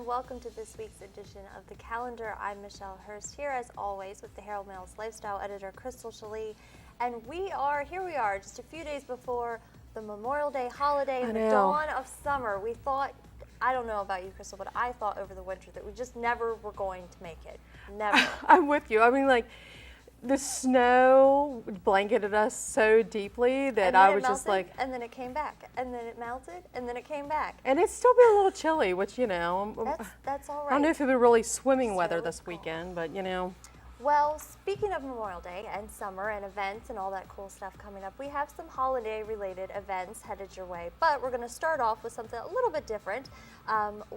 welcome to this week's edition of The Calendar. I'm Michelle Horst, here as always with the Herald-Mail's Lifestyle Editor Crystal Schelle. And we are just a few days before the Memorial Day holiday and the dawn of summer. We thought, I don't know about you, Crystal, but I thought over the winter that we just never were going to make it. Never. I'm with you. I mean, like, the snow blanketed us so deeply that I was just like... And then it came back. And then it melted. And then it came back. And it's still been a little chilly, which, you know... That's all right. I don't know if it'll be really swimming weather this weekend, but, you know... Well, speaking of Memorial Day and summer and events and all that cool stuff coming up, we have some holiday-related events headed your way. But we're going to start off with something a little bit different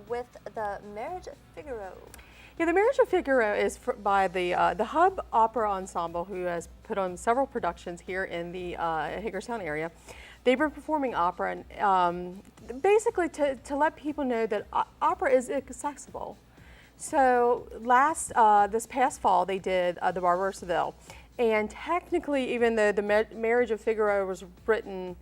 with the Marriage of Figaro. Yeah, the Marriage of Figaro is by the Hub Opera Ensemble, who has put on several productions here in the Hagerstown area. They've been performing opera, and basically to let people know that opera is accessible. So this past fall, they did the Barber of Seville, and technically, even though the Marriage of Figaro was written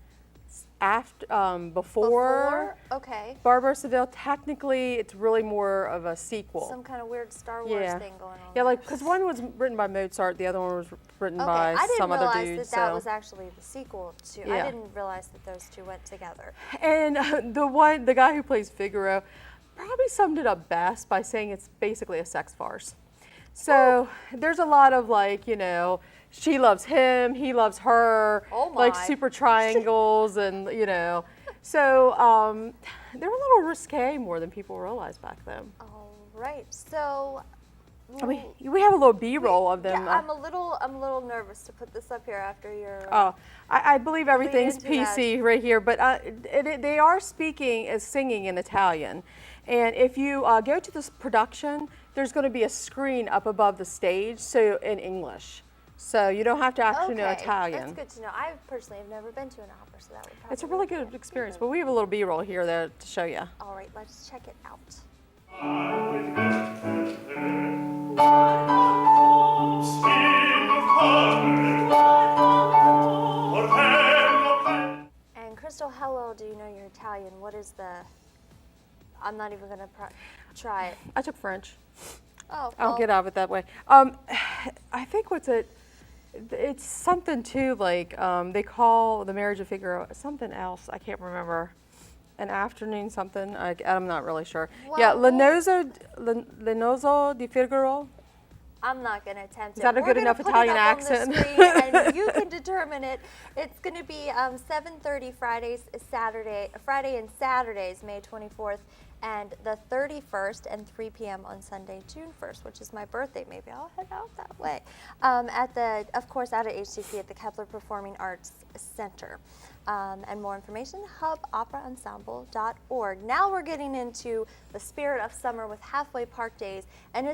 before okay. Barber of Seville, technically it's really more of a sequel. Some kind of weird Star Wars thing going on. Yeah, like, because one was written by Mozart, the other one was written by some other dude. I didn't realize that was actually the sequel to. Yeah. I didn't realize that those two went together. And the guy who plays Figaro probably summed it up best by saying it's basically a sex farce. So there's a lot of, like, you know, she loves him, he loves her, like super triangles, and, you know. So they were a little risque more than people realized back then. All right. So we have a little B-roll of them. Yeah, I'm a little nervous to put this up here after your. I believe everything's PC right here, but they are singing in Italian. And if you go to this production, there's going to be a screen up above the stage, so in English. So you don't have to actually know Italian. That's good to know. I personally have never been to an opera, so that would probably It's a really good experience. But we have a little B-roll here there to show you. All right, let's check it out. And Crystal, how well do you know your Italian? What is the... I'm not even going to try it. I took French. Oh, well. I'll get out of it that way. I think it's something too, like they call the Marriage of Figaro something else. I can't remember. An afternoon something. I'm not really sure. Well, yeah, Lenoso di Figaro. I'm not going to attempt it. Is that a good enough Italian accent? And you can determine it. It's going to be 7:30 Friday and Saturdays, May 24th, and the 31st, and 3 p.m. on Sunday, June 1st, which is my birthday. Maybe I'll head out that way. Of course, out at HCC at the Kepler Performing Arts Center. And more information, huboperaensemble.org. Now we're getting into the spirit of summer with Halfway Park Days. And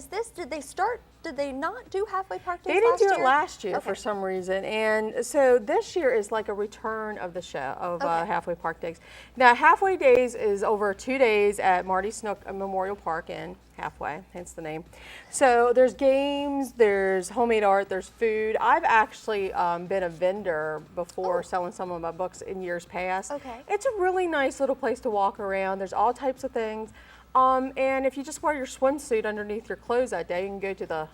did they not do Halfway Park Days last year? They didn't do it last year for some reason. And so this year is like a return of the show of Halfway Park Days. Now, Halfway Days is over 2 days at Marty Snook Memorial Park in Halfway, hence the name. So there's games, there's homemade art, there's food. I've actually been a vendor before selling some of my books in years past. Okay. It's a really nice little place to walk around. There's all types of things. And if you just wear your swimsuit underneath your clothes that day, you can go to the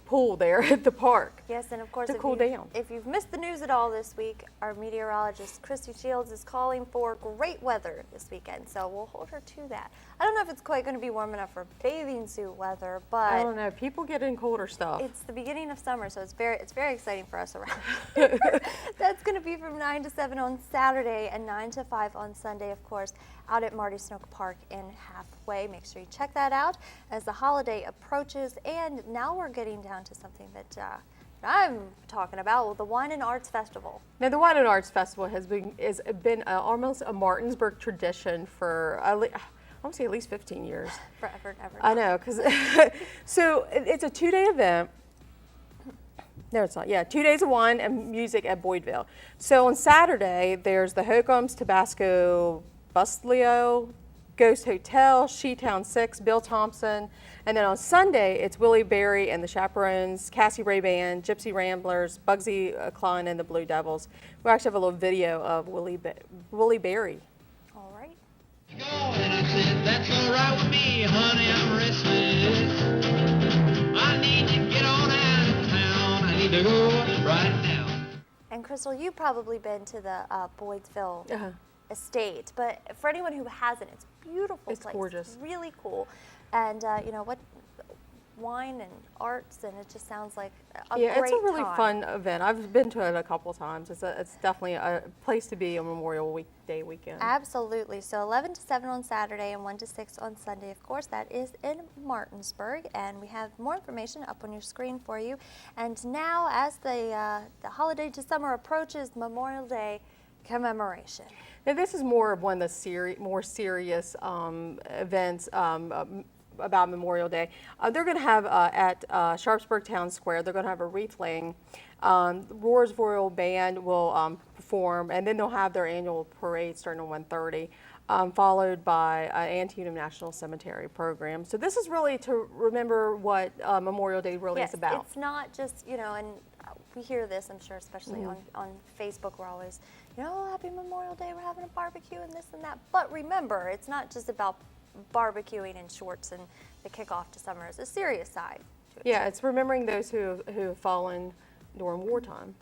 pool there at the park. Yes, and of course, if you've missed the news at all this week, our meteorologist, Christy Shields, is calling for great weather this weekend, so we'll hold her to that. I don't know if it's quite going to be warm enough for bathing suit weather, but... I don't know. People get in colder stuff. It's the beginning of summer, so it's very exciting for us around here. That's going to be from 9 to 7 on Saturday and 9 to 5 on Sunday, of course, out at Marty Snook Park in Halfway. Make sure you check that out as the holiday approaches. And now we're getting down to something that I'm talking about, the Wine and Arts Festival. Now, the Wine and Arts Festival has been almost a Martinsburg tradition for I want to say at least 15 years. Forever and ever. I know, because so it's a 2-day event. No, it's not. Yeah, 2 days of wine and music at Boydville. So on Saturday, there's the Hokum's, Tabasco, Bustlio, Ghost Hotel, She-Town 6, Bill Thompson. And then on Sunday, it's Willie Berry and the Chaperones, Cassie Ray Band, Gypsy Ramblers, Bugsy Klein and the Blue Devils. We actually have a little video of Willie Berry. All right. And I said, that's all right with me, honey, I'm restless. I need to get on out of town. I need to go right now. And Crystal, you've probably been to the Boydsville Uh-huh. estate, but for anyone who hasn't, it's a beautiful It's place. gorgeous. Really cool. And you know what? Wine and arts, and it just sounds like a Yeah, great it's a really time. fun event. I've been to it a couple times. It's definitely a place to be on Memorial Day weekend. Absolutely. So 11 to 7 on Saturday and 1 to 6 on Sunday. Of course, that is in Martinsburg, and we have more information up on your screen for you. And now, as the holiday to summer approaches, Memorial Day commemoration. Now, this is more of one of the more serious events about Memorial Day. They're going to have at Sharpsburg Town Square, they're going to have a wreath laying. Roarsville Band will perform, and then they'll have their annual parade starting at 1:30, followed by an Antietam National Cemetery program. So this is really to remember what Memorial Day really is about. It's not just, you know, and we hear this, I'm sure, especially on Facebook, we're always, you know, happy Memorial Day, we're having a barbecue and this and that. But remember, it's not just about barbecuing in shorts and the kickoff to summer. Is a serious side to it. Yeah, it's remembering those who have fallen during wartime.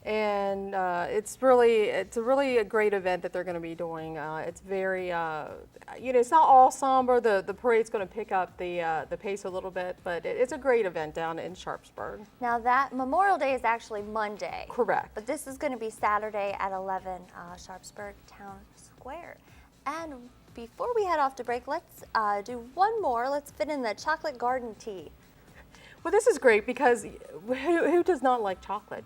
And it's a really great event that they're going to be doing. It's very, you know, it's not all somber. The parade's going to pick up the pace a little bit, but it's a great event down in Sharpsburg. Now that Memorial Day is actually Monday. Correct. But this is going to be Saturday at 11, Sharpsburg Town Square. And before we head off to break, let's do one more. Let's fit in the chocolate garden tea. Well, this is great because who does not like chocolate?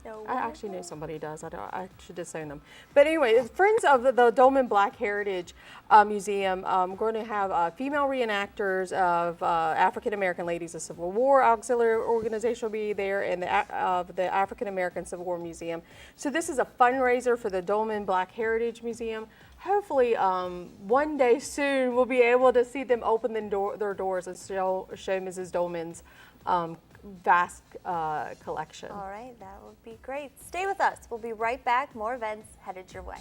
No. I actually know somebody who does. I should disown them. But anyway, friends of the Dolman Black Heritage Museum, we're going to have female reenactors of African American Ladies of Civil War Auxiliary Organization will be there, and the African American Civil War Museum. So this is a fundraiser for the Dolman Black Heritage Museum. Hopefully, one day soon we'll be able to see them open their doors and show Mrs. Dolman's vast collection. All right, that would be great. Stay with us. We'll be right back. More events headed your way.